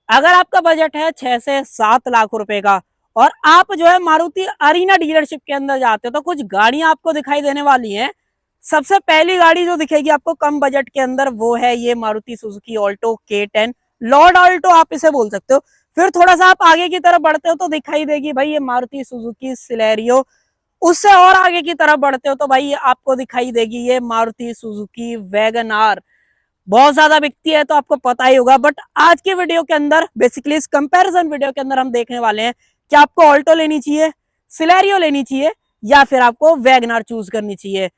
अगर आपका बजट है 6 से 7 लाख रुपए का और आप जो है मारुति अरीना डीलरशिप के अंदर जाते हो तो कुछ गाड़ियां आपको दिखाई देने वाली हैं। सबसे पहली गाड़ी जो दिखेगी आपको कम बजट के अंदर वो है ये Maruti Suzuki Alto K10, Lord Alto आप इसे बोल सकते हो। फिर थोड़ा सा आप आगे की तरफ बढ़ते हो तो दिखाई देगी भाई ये मारुति सुजुकी सिलेरियो। उससे और आगे की तरफ बढ़ते हो तो भाई आपको दिखाई देगी ये मारुति सुजुकी वैगन आर। बहुत ज्यादा बिकती है तो आपको पता ही होगा। बट आज के वीडियो के अंदर बेसिकली इस कंपैरिजन वीडियो के अंदर हम देखने वाले हैं कि आपको ऑल्टो लेनी चाहिए, सिलेरियो लेनी चाहिए या फिर आपको वैगनार चूज करनी चाहिए।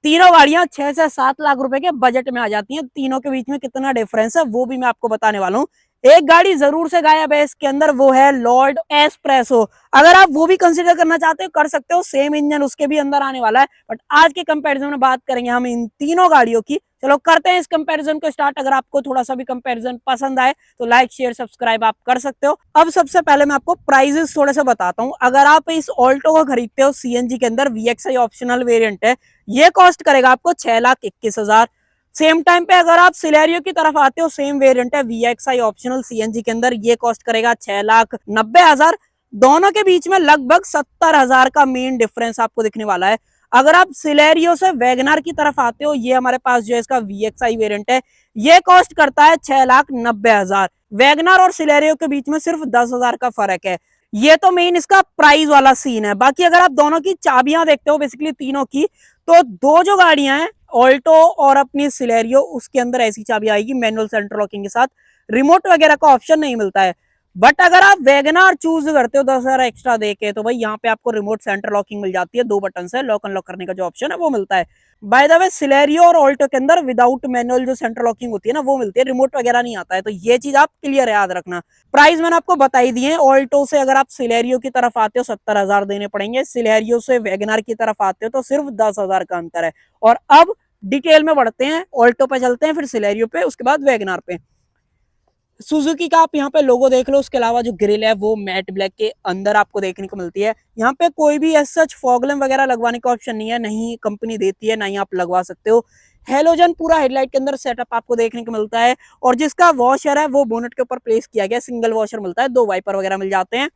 तीनों गाड़ियां 6 से 7 लाख रुपए के बजट में आ जाती हैं। तीनों के बीच में कितना डिफरेंस है वो भी मैं आपको बताने वाला हूँ। एक गाड़ी जरूर से गायब है इसके अंदर, वो है लॉर्ड एस्प्रेसो। अगर आप वो भी कंसिडर करना चाहते हो कर सकते हो, सेम इंजन उसके भी अंदर आने वाला है। बट आज के कंपैरिजन में बात करेंगे हम इन तीनों गाड़ियों की। चलो करते हैं इस कंपैरिजन को स्टार्ट। अगर आपको थोड़ा सा भी कंपैरिजन पसंद आए तो लाइक शेयर सब्सक्राइब आप कर सकते हो। अब सबसे पहले मैं आपको प्राइजेस थोड़े से बताता हूँ। अगर आप इस ऑल्टो को खरीदते हो सीएनजी के अंदर, VXI ऑप्शनल वेरिएंट है, ये कॉस्ट करेगा आपको 6,21,000। सेम टाइम पे अगर आप सिलेरियो की तरफ आते हो, सेम वेरिएंट है VXI ऑप्शनल सीएनजी के अंदर, ये कॉस्ट करेगा 6,90,000। दोनों के बीच में लगभग 70,000 का मेन डिफरेंस आपको दिखने वाला है। अगर आप सिलेरियो से वैगनार की तरफ आते हो, ये हमारे पास जो है इसका VXI वेरिएंट है, ये कॉस्ट करता है 6,90,000। वैगनार और सिलेरियो के बीच में सिर्फ 10,000 का फर्क है। ये तो मेन इसका प्राइस वाला सीन है। बाकी अगर आप दोनों की चाबियां देखते हो बेसिकली तीनों की, तो दो जो गाड़ियां हैं ऑल्टो और अपनी सिलेरियो, उसके अंदर ऐसी चाबी आएगी मैनुअल सेंटर लॉकिंग के साथ, रिमोट वगैरह का ऑप्शन नहीं मिलता है। बट अगर आप वैगनार चूज करते हो 10,000 एक्स्ट्रा देके, तो भाई यहाँ पे आपको रिमोट सेंटर लॉकिंग मिल जाती है, 2 बटन से लॉक अनलॉक करने का जो ऑप्शन है वो मिलता है। बाय द वे सिलेरियो और ऑल्टो के अंदर विदाउट मैनुअल जो सेंटर लॉकिंग होती है ना वो मिलती है, रिमोट वगैरह नहीं आता है। तो ये चीज आप क्लियर याद रखना। प्राइस मैंने आपको बताई दी है। ऑल्टो से अगर आप सिलेरियो की तरफ आते हो 70,000 देने पड़ेंगे, सिलेरियो से वैगनार की तरफ आते हो तो सिर्फ 10,000 का अंतर है। और अब डिटेल में बढ़ते हैं, ऑल्टो पे चलते हैं, फिर सिलेरियो पे, उसके बाद वैगनार पे। सुजुकी का आप यहाँ पे लोगो देख लो, उसके अलावा जो ग्रिल है वो मैट ब्लैक के अंदर आपको देखने को मिलती है। यहाँ पे कोई भी एज सच फॉगलैम्प वगैरह लगवाने का ऑप्शन नहीं है, नहीं कंपनी देती है, ना ही आप लगवा सकते हो। हेलोजन पूरा हेडलाइट के अंदर सेटअप आपको देखने को मिलता है। और जिसका वॉशर है वो बोनेट के ऊपर प्लेस किया गया, सिंगल वॉशर मिलता है, 2 वाइपर वगैरह मिल जाते हैं।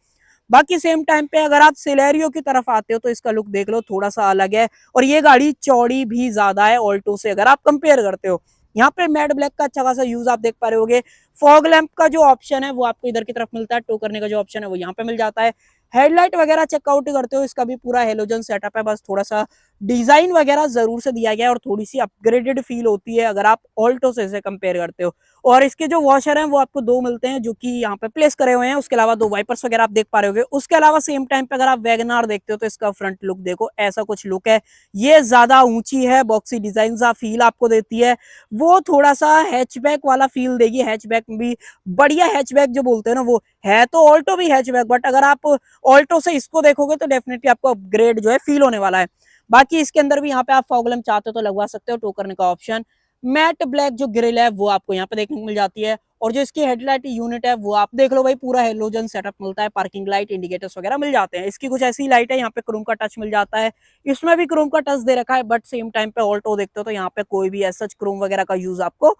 बाकी सेम टाइम पे अगर आप सिलेरियो की तरफ आते हो तो इसका लुक देख लो, थोड़ा सा अलग है। और ये गाड़ी चौड़ी भी ज्यादा है ऑल्टो से अगर आप कंपेयर करते हो। यहाँ पे मैट ब्लैक का अच्छा खासा यूज आप देख पा रहे होगे। फॉग लैंप का जो ऑप्शन है वो आपको इधर की तरफ मिलता है, टो करने का जो ऑप्शन है वो यहाँ पे मिल जाता है। हेडलाइट वगैरह चेकआउट करते हो, इसका भी पूरा हेलोजन सेटअप है, बस थोड़ा सा डिजाइन वगैरह जरूर से दिया गया है और थोड़ी सी अपग्रेडेड फील होती है अगर आप ऑल्टो से इसे कंपेयर करते हो। और इसके जो वॉशर हैं वो आपको 2 मिलते हैं जो कि यहाँ पे प्लेस करे हुए हैं, उसके अलावा 2 वाइपर्स वगैरह आप देख पा रहे होगे। उसके अलावा सेम टाइम पे अगर आप वैगनार देखते हो तो इसका फ्रंट लुक देखो, ऐसा कुछ लुक है। ये ज्यादा ऊंची है, बॉक्सी डिजाइन सा फील आपको देती है, वो थोड़ा सा हैचबैक वाला फील देगी। हैचबैक भी बढ़िया, हैचबैक जो बोलते हैं ना वो है, तो ऑल्टो भी हैचबैक, बट अगर आप ऑल्टो से इसको देखोगे तो डेफिनेटली आपको अपग्रेड जो है फील होने वाला है। बाकी इसके अंदर भी यहाँ पे आप फॉगलैम्प चाहते हो तो लगवा सकते हो, टो करने का ऑप्शन। मैट ब्लैक जो ग्रिल है वो आपको यहाँ पे देखने को मिल जाती है। और जो इसकी हेडलाइट यूनिट है वो आप देख लो भाई, पूरा हेलोजन सेटअप मिलता है, पार्किंग लाइट, इंडिकेटर्स वगैरह मिल जाते हैं। इसकी कुछ ऐसी लाइट है, यहाँ पे क्रोम का टच मिल जाता है, इसमें भी क्रोम का टच दे रखा है। बट सेम टाइम पे ऑल्टो देखते हो तो यहाँ पे कोई भी ऐसा क्रोम वगैरह का यूज आपको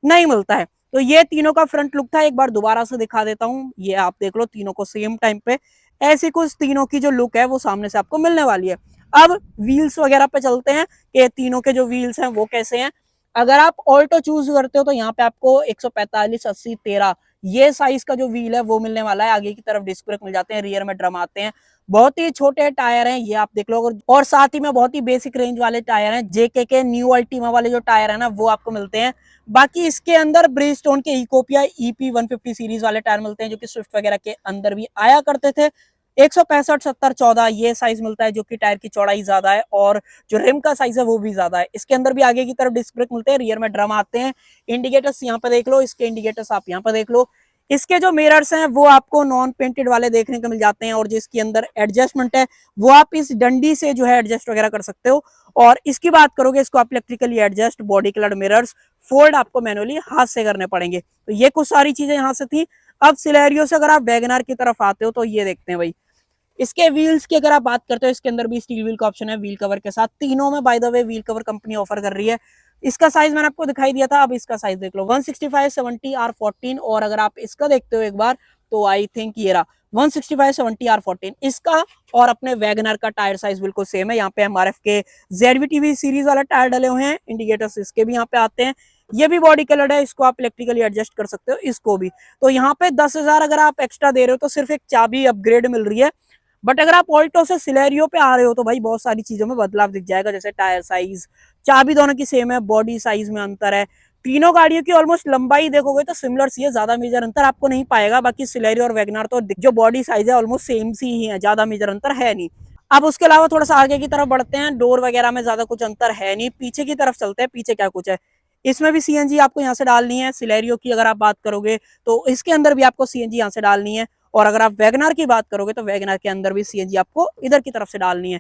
नहीं मिलता है। तो ये तीनों का फ्रंट लुक था, एक बार दोबारा से दिखा देता हूँ, ये आप देख लो तीनों को सेम टाइम पे। ऐसी कुछ तीनों की जो लुक है वो सामने से आपको मिलने वाली है। अब व्हील्स वगैरह पे चलते हैं कि तीनों के जो व्हील्स हैं वो कैसे हैं। अगर आप ऑल्टो चूज करते हो तो यहाँ पे आपको 145, 80, 13 ये साइज का जो व्हील है वो मिलने वाला है। आगे की तरफ डिस्क ब्रेक मिल जाते हैं, रियर में ड्रम आते हैं, बहुत ही छोटे टायर हैं ये आप देख लो। और साथ ही में बहुत ही बेसिक रेंज वाले टायर हैं, जेके के न्यू अल्टीमा वाले जो टायर है ना वो आपको मिलते हैं। बाकी इसके अंदर ब्रिजस्टोन के इकोपिया EP 150 सीरीज वाले टायर मिलते हैं जो कि स्विफ्ट वगैरह के अंदर भी आया करते थे। 165, 70, 14 ये साइज मिलता है जो कि टायर की चौड़ाई ज्यादा है और जो रिम का साइज है वो भी ज्यादा है। इसके अंदर भी आगे की तरफ डिस्क ब्रेक मिलते हैं, रियर में ड्रम आते हैं, इंडिकेटर्स यहाँ पे देख लो, इसके इंडिकेटर्स आप यहाँ पे देख लो। इसके जो मिरर्स हैं वो आपको नॉन पेंटेड वाले देखने को मिल जाते हैं और जिसके अंदर एडजस्टमेंट है वो आप इस डंडी से जो है एडजस्ट वगैरह कर सकते हो। और इसकी बात करोगे इसको आप electrically adjust, body colour mirrors fold आपको मैनुअली हाथ से करने पड़ेंगे। तो ये कुछ सारी चीजें यहाँ से थी। अब सिलेरियो से अगर आप वैगनार की तरफ आते हो तो ये देखते हैं भाई, इसके व्हील्स की अगर आप बात करते हो इसके अंदर भी स्टील व्हील का ऑप्शन है व्हील कवर के साथ। तीनों में by the way wheel cover company offer कर रही है। इसका साइज मैंने आपको दिखाई दिया था, अब इसका साइज देख लो 165/70R14। और अगर आप इसका देखते हो एक बार तो आई थिंक ये रहा 165/70R14 इसका। और अपने वैगनर का टायर साइज बिल्कुल सेम है। यहाँ पे MRF के ZVTV सीरीज वाला टायर डले हुए हैं, इंडिकेटर्स इसके भी यहाँ पे आते हैं। ये भी बॉडी कलर है, इसको आप इलेक्ट्रिकली एडजस्ट कर सकते हो, इसको भी। तो यहाँ पे 10,000 अगर आप एक्स्ट्रा दे रहे हो तो सिर्फ एक चाबी अपग्रेड मिल रही है। बट अगर आप ऑल्टो से सिलेरियो पे आ रहे हो तो भाई बहुत सारी चीजों में बदलाव दिख जाएगा, जैसे टायर साइज, चाबी दोनों की सेम है, बॉडी साइज में अंतर है। तीनों गाड़ियों की ऑलमोस्ट लंबाई देखोगे तो सिमिलर सी है, ज्यादा मेजर अंतर आपको नहीं पाएगा। बाकी सिलेरियो और वैगनार तो जो बॉडी साइज है ऑलमोस्ट सेम सी ही है, ज्यादा मेजर अंतर है नहीं। अब उसके अलावा थोड़ा सा आगे की तरफ बढ़ते हैं, डोर वगैरह में ज्यादा कुछ अंतर है नहीं। पीछे की तरफ चलते हैं, पीछे क्या कुछ है। इसमें भी CNG आपको यहाँ से डालनी है। सिलेरियो की अगर आप बात करोगे तो इसके अंदर भी आपको CNG यहाँ से डालनी है। और अगर आप वैगनार की बात करोगे तो वैगनार के अंदर भी CNG आपको इधर की तरफ से डालनी है।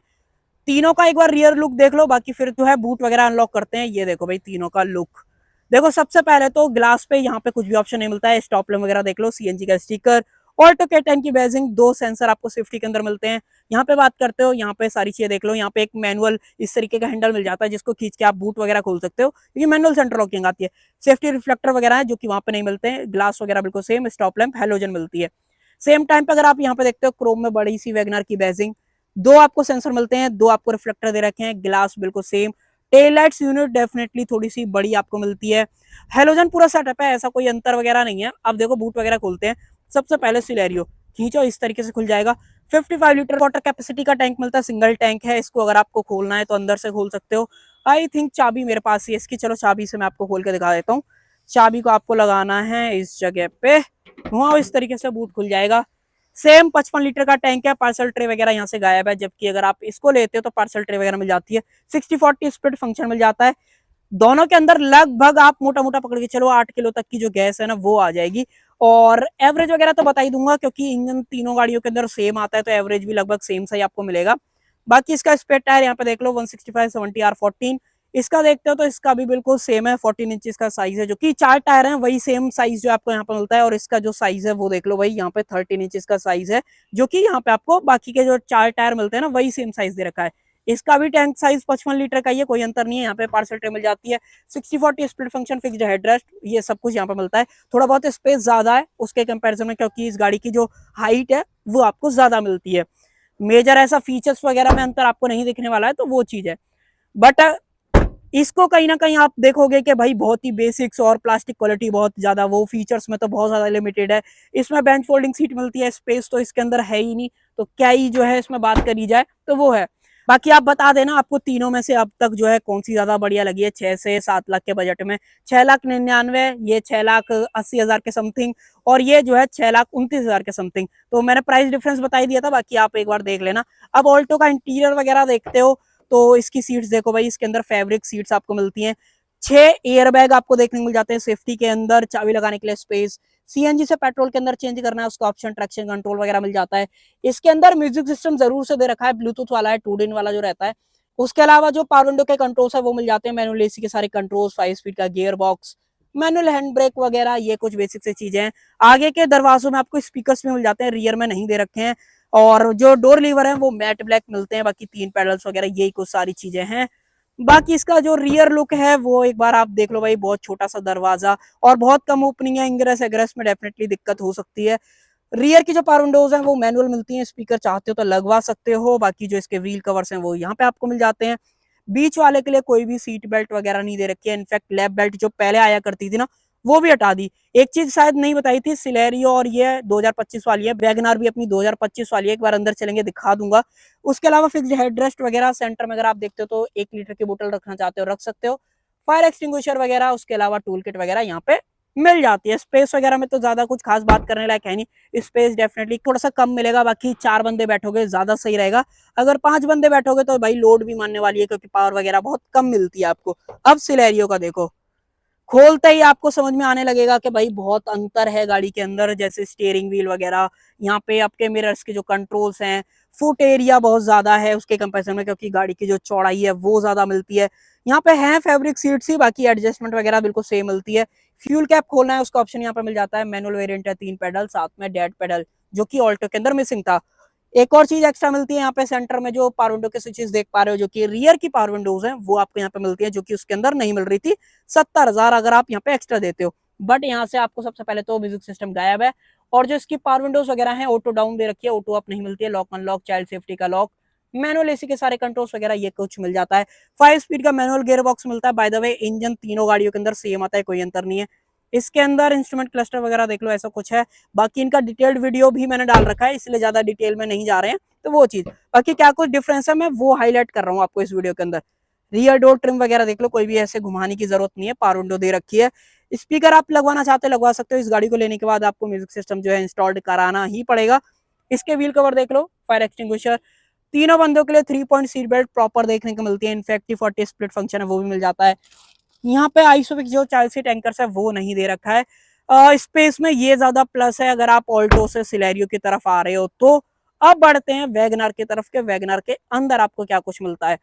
तीनों का एक बार रियर लुक देख लो, बाकी फिर जो है बूट वगैरह अनलॉक करते हैं। ये देखो भाई तीनों का लुक देखो। सबसे पहले तो ग्लास पे यहाँ पे कुछ भी ऑप्शन नहीं मिलता है। स्टॉप लैम्प वगैरह देख लो, CNG का स्टिकर, ऑल्टो K10 की बैजिंग, 2 सेंसर आपको सेफ्टी के अंदर मिलते हैं। यहाँ पे बात करते हो, यहाँ पे सारी चीजें देख लो। यहाँ पे एक मैनुअल इस तरीके का हैंडल मिल जाता है जिसको खींच के आप बूट वगैरह खोल सकते हो, क्योंकि मैनुअल सेंटर लॉकिंग आती है। सेफ्टी रिफ्लेक्टर वगैरह है जो कि वहां पे नहीं मिलते हैं। ग्लास वगैरह बिल्कुल सेम, स्टॉप लैम्प हेलोजन मिलती है। सेम टाइम पे अगर आप यहाँ पे देखते हो क्रोम में बड़ी सी वैगनर की बैजिंग, 2 आपको सेंसर मिलते हैं, 2 आपको रिफ्लेक्टर दे रखे हैं, ग्लास बिल्कुल same. Tail lights unit definitely थोड़ी सी बड़ी आपको मिलती है। हेलोजन पूरा सेटअप है, ऐसा कोई अंतर वगैरह नहीं है। अब देखो बूट वगैरह खोलते हैं। सबसे पहले सिलेरियो खींचो, इस तरीके से खुल जाएगा। 55 लीटर वाटर कैपेसिटी का टैंक मिलता है, सिंगल टैंक है। इसको अगर आपको खोलना है तो अंदर से खोल सकते हो। आई थिंक चाबी मेरे पास ही है इसकी, चलो चाबी से मैं आपको खोल के दिखा देता हूँ। चाबी को आपको लगाना है इस जगह पे, वहां इस तरीके से बूट खुल जाएगा। सेम 55 लीटर का टैंक है। पार्सल ट्रे वगैरह यहाँ से गायब है, जबकि अगर आप इसको लेते हो तो पार्सल ट्रे वगैरह मिल जाती है। 60-40 स्प्लिट फंक्शन मिल जाता है। दोनों के अंदर लगभग आप मोटा मोटा पकड़ के चलो 8 किलो तक की जो गैस है ना वो आ जाएगी। और एवरेज वगैरह तो बता ही दूंगा, क्योंकि इंजन तीनों गाड़ियों के अंदर सेम आता है, तो एवरेज भी लगभग सेम सा ही आपको मिलेगा। बाकी इसका स्पेयर टायर यहाँ पे देख लो 165/70R14। इसका देखते हो तो इसका भी बिल्कुल सेम है, 14 इंच का साइज है, जो कि 4 टायर है वही सेम साइज जो आपको यहाँ पे मिलता है। और इसका जो साइज है वो देख लो भाई, यहाँ पे 13 इंच का साइज है, जो कि यहाँ पे आपको बाकी के जो 4 टायर मिलते हैं ना वही सेम साइज दे रखा है। इसका भी टैंक साइज 55 लीटर का ही है, कोई अंतर नहीं है। यहाँ पे पार्सल ट्रे मिल जाती है, 60-40 स्प्लिट फंक्शन, फिक्स्ड हेडरेस्ट, ये सब कुछ यहाँ पे मिलता है। थोड़ा बहुत स्पेस ज्यादा है उसके कंपैरिजन में, क्योंकि इस गाड़ी की जो हाइट है वो आपको ज्यादा मिलती है। मेजर ऐसा फीचर्स वगैरह में अंतर आपको नहीं दिखने वाला है, तो वो चीज है। बट इसको कहीं ना कहीं आप देखोगे कि भाई बहुत ही बेसिक्स और प्लास्टिक क्वालिटी बहुत ज्यादा, वो फीचर्स में तो बहुत ज्यादा लिमिटेड है। इसमें बेंच फोल्डिंग सीट मिलती है, स्पेस तो इसके अंदर है ही नहीं, तो क्या ही जो है इसमें बात करी जाए तो वो है। बाकी आप बता देना आपको तीनों में से अब तक जो है कौन सी ज्यादा बढ़िया लगी है 6 से 7 लाख के बजट में। 6,99,000, ये 6,80,000 के समथिंग, और ये जो है 6,29,000 के समथिंग। तो मैंने प्राइस डिफरेंस बता ही दिया था, बाकी आप एक बार देख लेना। अब ऑल्टो का इंटीरियर वगैरह देखते हो तो इसकी सीट्स देखो भाई, इसके अंदर फैब्रिक सीट्स आपको मिलती हैं। 6 एयर बैग आपको देखने को मिल जाते हैं सेफ्टी के अंदर, चाबी लगाने के लिए स्पेस, CNG से पेट्रोल के अंदर चेंज करना है उसका ऑप्शन, ट्रैक्शन कंट्रोल वगैरह मिल जाता है। इसके अंदर म्यूजिक सिस्टम जरूर से दे रखा है, ब्लूटूथ वाला है, 2 इन वाला जो रहता है। उसके अलावा जो पावर विंडो के कंट्रोल्स है वो मिल जाते हैं, मैनुअल AC के सारे कंट्रोल्स, 5 स्पीड का gear box, manual hand brake वगैरह, ये कुछ बेसिक से चीजें हैं। आगे के दरवाजों में आपको स्पीकर्स भी मिल जाते हैं, रियर में नहीं दे रखे हैं। और जो डोर लीवर है वो मैट ब्लैक मिलते हैं, बाकी 3 पैडल्स वगैरह यही कुछ सारी चीजें हैं। बाकी इसका जो रियर लुक है वो एक बार आप देख लो भाई, बहुत छोटा सा दरवाजा और बहुत कम ओपनिंग है, इंग्रेस एग्रेस में डेफिनेटली दिक्कत हो सकती है। रियर की जो पावर विंडोज हैं वो मैनुअल मिलती हैं, स्पीकर चाहते हो तो लगवा सकते हो। बाकी जो इसके व्हील कवर्स हैं वो यहाँ पे आपको मिल जाते हैं। बीच वाले के लिए कोई भी सीट बेल्ट वगैरह नहीं दे रखी है, इनफैक्ट लैप बेल्ट जो पहले आया करती थी ना वो भी हटा दी। एक चीज शायद नहीं बताई थी, सिलेरियो और ये 2025 वाली है, वैगनार भी अपनी 2025 वाली है, एक बार अंदर चलेंगे दिखा दूंगा। उसके अलावा फिक्स्ड हेडरेस्ट वगैरह, सेंटर में अगर आप देखते हो तो 1 लीटर की बोतल रखना चाहते हो रख सकते हो, फायर एक्सटिंग्विशर वगैरह, उसके अलावा टूल किट वगैरह यहाँ पे मिल जाती है। स्पेस वगैरह में तो ज्यादा कुछ खास बात करने लायक है नहीं, स्पेस डेफिनेटली थोड़ा सा कम मिलेगा, बाकी 4 बंदे बैठोगे ज्यादा सही रहेगा। अगर 5 बंदे बैठोगे तो भाई लोड भी मानने वाली है, क्योंकि पावर वगैरह बहुत कम मिलती है आपको। अब सिलेरियो का देखो, खोलते ही आपको समझ में आने लगेगा कि भाई बहुत अंतर है गाड़ी के अंदर, जैसे स्टीयरिंग व्हील वगैरह, यहाँ पे आपके मिरर्स के जो कंट्रोल्स हैं, फुट एरिया बहुत ज्यादा है उसके कंपैरिजन में, क्योंकि गाड़ी की जो चौड़ाई है वो ज्यादा मिलती है। यहाँ पे है फैब्रिक सीट्स ही, बाकी एडजस्टमेंट वगैरह बिल्कुल सेम मिलती है। फ्यूल कैप खोलना है उसका ऑप्शन यहाँ पे मिल जाता है, मैनुअल वेरिएंट है, 3 पेडल, साथ में डेड पेडल, जो कि ऑल्टो के अंदर मिसिंग था। एक और चीज एक्स्ट्रा मिलती है यहाँ पे सेंटर में, जो पावर विंडो के स्विचेस देख पा रहे हो, जो कि रियर की पावर विंडोज हैं, वो आपको यहाँ पे मिलती है, जो कि उसके अंदर नहीं मिल रही थी। 70,000 अगर आप यहाँ पे एक्स्ट्रा देते हो। बट यहाँ से आपको सबसे पहले तो म्यूजिक सिस्टम गायब है, और जो इसकी पावर विंडोज वगैरह है ऑटो डाउन दे रखी है, ऑटो अप नहीं मिलती है। लॉक अनलॉक, चाइल्ड सेफ्टी का लॉक, मैनुअल एसी के सारे कंट्रोल्स वगैरह ये कुछ मिल जाता है। 5 स्पीड का मैनुअल गियर बॉक्स मिलता है। बाय द वे इंजन तीनों गाड़ियों के अंदर सेम आता है, कोई अंतर नहीं है। इसके अंदर इंस्ट्रूमेंट क्लस्टर वगैरह देख लो, ऐसा कुछ है। बाकी इनका डिटेल्ड वीडियो भी मैंने डाल रखा है, इसलिए ज्यादा डिटेल में नहीं जा रहे हैं, तो वो चीज। बाकी क्या कुछ डिफरेंस है मैं वो हाईलाइट कर रहा हूँ आपको इस वीडियो के अंदर। रियर डोर ट्रिम वगैरह देख लो, कोई भी ऐसे घुमाने की जरूरत नहीं है, पावर विंडो दे रखी है। स्पीकर आप लगवाना चाहते हो लगवा सकते हो। इस गाड़ी को लेने के बाद आपको म्यूजिक सिस्टम जो है इंस्टॉल्ड कराना ही पड़ेगा। इसके व्हील कवर देख लो, फायर एक्सटिंग्विशर, तीनों बंदों के लिए 3 पॉइंट सीट बेल्ट प्रॉपर देखने को मिलती है। इनफैक्ट 40 स्प्लिट फंक्शन है वो भी मिल जाता है। यहाँ पे आइसोविक जो चाइल्ड सीट एंकर्स है वो नहीं दे रखा है। स्पेस में ये ज्यादा प्लस है अगर आप ऑल्टो से सिलेरियो की तरफ आ रहे हो तो। अब बढ़ते हैं वैगनर की तरफ के। वैगनर के अंदर आपको क्या कुछ मिलता है,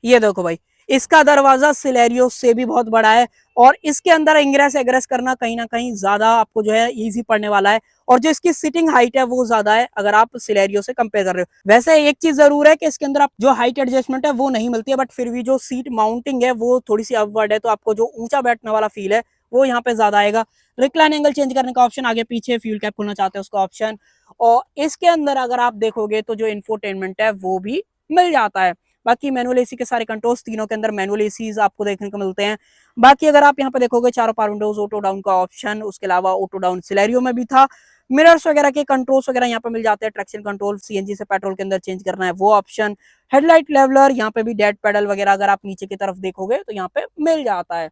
ये देखो भाई। इसका दरवाजा सिलेरियो से भी बहुत बड़ा है, और इसके अंदर इंग्रेस एग्रेस करना कहीं ना कहीं ज्यादा आपको जो है इजी पड़ने वाला है। और जो इसकी सिटिंग हाइट है वो ज्यादा है अगर आप सिलेरियो से कंपेयर कर रहे हो। वैसे एक चीज जरूर है कि इसके अंदर आप जो हाइट एडजस्टमेंट है वो नहीं मिलती है, बट फिर भी जो सीट माउंटिंग है वो थोड़ी सी अपवर्ड है, तो आपको जो ऊंचा बैठने वाला फील है वो यहाँ पे ज्यादा आएगा। रिक्लाइन एंगल चेंज करने का ऑप्शन, आगे पीछे फ्यूल कैप खोलना चाहते हैं उसका ऑप्शन। और इसके अंदर अगर आप देखोगे तो जो इंफोटेनमेंट है वो भी मिल जाता है। बाकी मैनुअल एसी के सारे कंट्रोल्स, तीनों के अंदर मैनुअल एसीज आपको देखने को मिलते हैं। बाकी अगर आप यहाँ पे देखोगे चारों पावर विंडोज, ऑटो डाउन का ऑप्शन, उसके अलावा ऑटो डाउन सिलेरियो में भी था। मिरर्स वगैरह के कंट्रोल्स वगैरह यहाँ पे मिल जाते हैं। ट्रैक्शन कंट्रोल, सीएनजी से पेट्रोल के अंदर चेंज करना है वो ऑप्शन। हेडलाइट लेवलर, यहाँ पे भी डेड पेडल वगैरह अगर आप नीचे की तरफ देखोगे तो यहाँ पे मिल जाता है।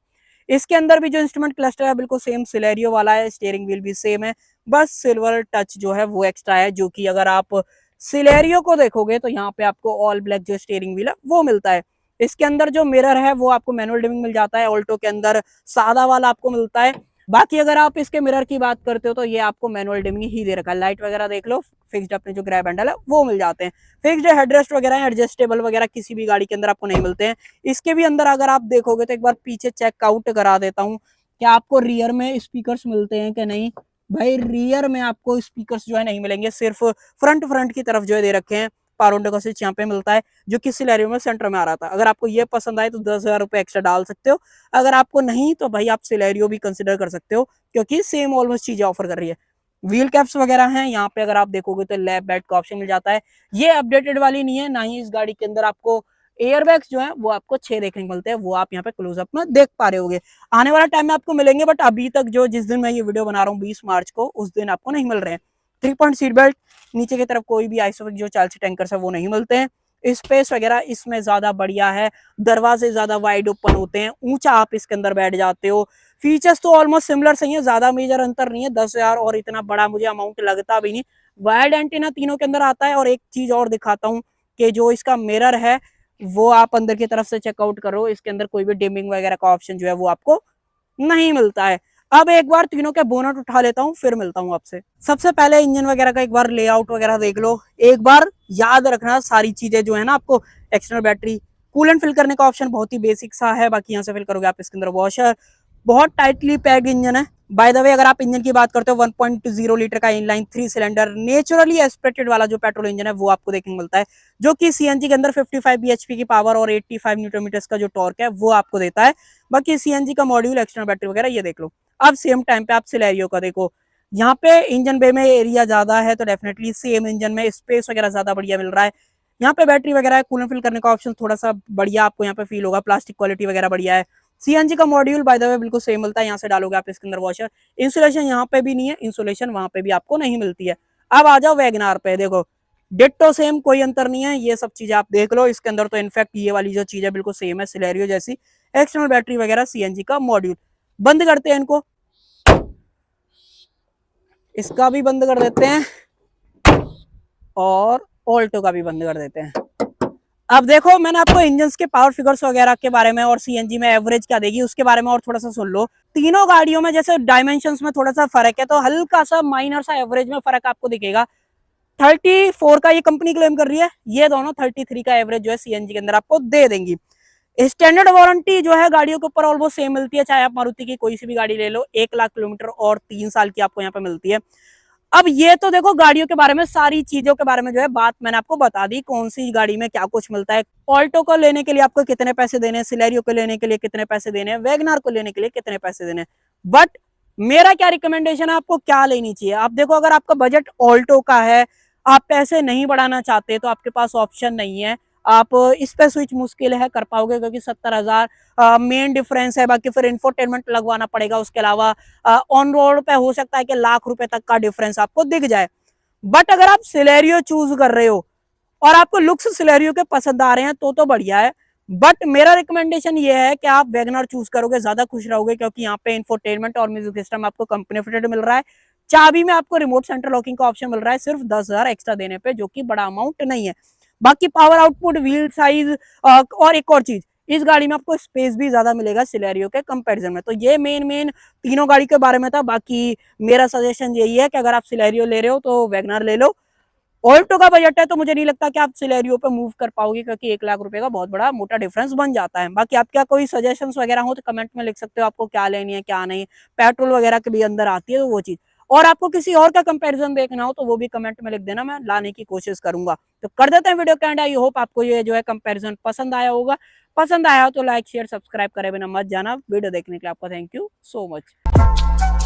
इसके अंदर भी जो इंस्ट्रूमेंट क्लस्टर है बिल्कुल सेम सिलेरियो वाला है। स्टीयरिंग व्हील भी सेम है, बस सिल्वर टच जो है वो एक्स्ट्रा है, जो कि अगर आप सिलेरियो को देखोगे तो यहाँ पे आपको ऑल ब्लैक जो स्टीयरिंग व्हील है वो मिलता है। इसके अंदर जो मिरर है वो आपको मैनुअल डिमिंग मिल जाता है। ऑल्टो के अंदर सादा वाला आपको मिलता है। बाकी अगर आप इसके मिरर की बात करते हो तो ये आपको मैनुअल डिमिंग ही दे रखा है। लाइट वगैरह देख लो, फिक्स्ड अपने जो ग्रैब हैंडल है वो मिल जाते हैं। फिक्स्ड हेडरेस्ट वगैरह एडजस्टेबल वगैरह किसी भी गाड़ी के अंदर आपको नहीं मिलते हैं। इसके भी अंदर अगर आप देखोगे तो एक बार पीछे चेकआउट करा देता हूँ कि आपको रियर में स्पीकर्स मिलते हैं कि नहीं। भाई रियर में आपको स्पीकर्स जो है नहीं मिलेंगे, सिर्फ फ्रंट की तरफ जो है दे रखे हैं। पावर विंडो का स्विच यहाँ पे मिलता है, जो कि सिलेरियो में सेंटर में आ रहा था। अगर आपको ये पसंद आए तो 10,000 रुपए एक्स्ट्रा डाल सकते हो। अगर आपको नहीं तो भाई आप सिलेरियो भी कंसिडर कर सकते हो, क्योंकि सेम ऑलमोस्ट चीजें ऑफर कर रही है। व्हील कैप्स वगैरह हैं यहाँ पे, अगर आप देखोगे तो लैप बेड का ऑप्शन मिल जाता है। ये अपडेटेड वाली नहीं है, ना ही इस गाड़ी के अंदर आपको एयरबैग्स जो है वो आपको 6 देखने को मिलते हैं, वो आप यहाँ पे क्लोजअप में देख पा रहे होगे। आने वाला टाइम में आपको मिलेंगे, बट अभी तक जो जिस दिन मैं ये वीडियो बना रहा हूँ 20 मार्च को, उस दिन आपको नहीं मिल रहे हैं। 3 पॉइंट सीट बेल्ट, नीचे की तरफ कोई भी आइसोविक जो 40 टैंकर्स है वो नहीं मिलते हैं। स्पेस वगैरह इसमें ज्यादा बढ़िया है, दरवाजे ज्यादा वाइड ओपन होते हैं, ऊंचा आप इसके अंदर बैठ जाते हो। फीचर्स तो ऑलमोस्ट सिमिलर सही है, ज्यादा मेजर अंतर नहीं है। 10,000 और इतना बड़ा मुझे अमाउंट लगता भी नहीं। वायर्ड एंटीना तीनों के अंदर आता है, और एक चीज और दिखाता हूँ कि जो इसका मिरर है वो आप अंदर की तरफ से चेकआउट करो, इसके अंदर कोई भी डिमिंग वगैरह का ऑप्शन जो है वो आपको नहीं मिलता है। अब एक बार तीनों के बोनट उठा लेता हूँ, फिर मिलता हूँ आपसे। सबसे पहले इंजन वगैरह का एक बार लेआउट वगैरह देख लो। एक बार याद रखना सारी चीजें जो है ना आपको। एक्सटर्नल बैटरी, कूलेंट फिल करने का ऑप्शन बहुत ही बेसिक सा है, बाकी यहाँ से फिल करोगे आप इसके अंदर। वॉशर, बहुत टाइटली पैक्ड इंजन है। बाय द वे अगर आप इंजन की बात करते हो 1.0 लीटर का इनलाइन 3 सिलेंडर नेचुरली एस्पिरेटेड वाला जो पेट्रोल इंजन है वो आपको देखने को मिलता है, जो कि सीएनजी के अंदर 55 bhp की पावर और 85 न्यूटन मीटर्स का जो टॉर्क है वो आपको देता है। बाकी सीएनजी का मॉड्यूल, एक्सटर्नल बैटरी वगैरह ये देख लो। अब सेम टाइम पे आप सिलेरियो का देखो, यहाँ पे इंजन बे में एरिया ज्यादा है, तो डेफिनेटली सेम इंजन में स्पेस वगैरह ज्यादा बढ़िया मिल रहा है। यहाँ पे बैटरी वगैरह है, कूलेंट फिल करने का ऑप्शन थोड़ा सा बढ़िया आपको यहाँ पे फील होगा, प्लास्टिक क्वालिटी वगैरह बढ़िया है। सीएनजी का मॉड्यूल बाय द वे बिल्कुल सेम मिलता है, यहाँ से डालोगे आप इसके अंदर वॉशर। इंसुलेशन यहाँ पे भी नहीं है, इंसुलेशन वहां पे भी आपको नहीं मिलती है। अब आ जाओ वैगनार पे, देखो डिट्टो सेम, कोई अंतर नहीं है। ये सब चीजें आप देख लो, इसके अंदर तो इनफैक्ट ये वाली जो चीज है बिल्कुल सेम है सिलेरियो जैसी। एक्सटर्नल बैटरी वगैरह, सीएनजी का मॉड्यूल। बंद करते हैं इनको, इसका भी बंद कर देते हैं, और ऑल्टो का भी बंद कर देते हैं। अब देखो मैंने आपको इंजन के पावर फिगर्स वगैरह के बारे में और सीएनजी में एवरेज क्या देगी उसके बारे में और थोड़ा सा सुन लो। तीनों गाड़ियों में जैसे डायमेंशंस में थोड़ा सा फर्क है, तो हल्का सा माइनर सा एवरेज में फर्क आपको दिखेगा। 34 का ये कंपनी क्लेम कर रही है, ये दोनों 33 का एवरेज जो है सीएनजी के अंदर आपको दे देंगी। स्टैंडर्ड वारंटी जो है गाड़ियों के ऊपर ऑलमोस्ट सेम मिलती है, चाहे आप मारुति की कोई सी भी गाड़ी ले लो। 1 लाख किलोमीटर और 3 साल की आपको यहाँ पे मिलती है। अब ये तो देखो गाड़ियों के बारे में, सारी चीजों के बारे में जो है बात मैंने आपको बता दी, कौन सी गाड़ी में क्या कुछ मिलता है, ऑल्टो को लेने के लिए आपको कितने पैसे देने हैं, सिलेरियो को लेने के लिए कितने पैसे देने हैं, वैगनार को लेने के लिए कितने पैसे देने हैं। बट मेरा क्या रिकमेंडेशन है, आपको क्या लेनी चाहिए। आप देखो, अगर आपका बजट ऑल्टो का है, आप पैसे नहीं बढ़ाना चाहते, तो आपके पास ऑप्शन नहीं है, आप इस पे स्विच मुश्किल है कर पाओगे, क्योंकि 70,000 मेन डिफरेंस है। बाकी फिर इंफोटेनमेंट लगवाना पड़ेगा, उसके अलावा ऑन रोड पे हो सकता है कि लाख रुपए तक का डिफरेंस आपको दिख जाए। बट अगर आप सिलेरियो चूज कर रहे हो और आपको लुक्स सिलेरियो के पसंद आ रहे हैं, तो बढ़िया है। बट मेरा रिकमेंडेशन ये है कि आप वैगनर चूज करोगे, ज्यादा खुश रहोगे, क्योंकि यहाँ पे इंफोटेनमेंट और म्यूजिक सिस्टम आपको कंपनी फिटेड मिल रहा है। चाबी में आपको रिमोट सेंटर लॉकिंग का ऑप्शन मिल रहा है सिर्फ 10,000 एक्स्ट्रा देने पे, जो कि बड़ा अमाउंट नहीं है। बाकी पावर आउटपुट, व्हील साइज और एक और चीज, इस गाड़ी में आपको स्पेस भी ज्यादा मिलेगा सिलेरियो के कंपैरिजन में। तो ये मेन तीनों गाड़ी के बारे में था। बाकी मेरा सजेशन यही है कि अगर आप सिलेरियो ले रहे हो तो वैगनर ले लो। ऑल्टो का बजट है तो मुझे नहीं लगता कि आप सिलेरियो पे मूव कर पाओगे, क्योंकि 1 लाख रुपए का बहुत बड़ा मोटा डिफरेंस बन जाता है। बाकी आप क्या कोई सजेशंस वगैरह हो तो कमेंट में लिख सकते हो, आपको क्या लेनी है क्या नहीं। पेट्रोल वगैरह के भी अंदर आती है तो वो चीज, और आपको किसी और का कंपैरिजन देखना हो तो वो भी कमेंट में लिख देना, मैं लाने की कोशिश करूंगा। तो कर देते हैं वीडियो का एंड। आई होप आपको ये जो है कंपैरिजन पसंद आया होगा। पसंद आया हो तो लाइक शेयर सब्सक्राइब करे बिना मत जाना। वीडियो देखने के लिए आपका थैंक यू सो मच।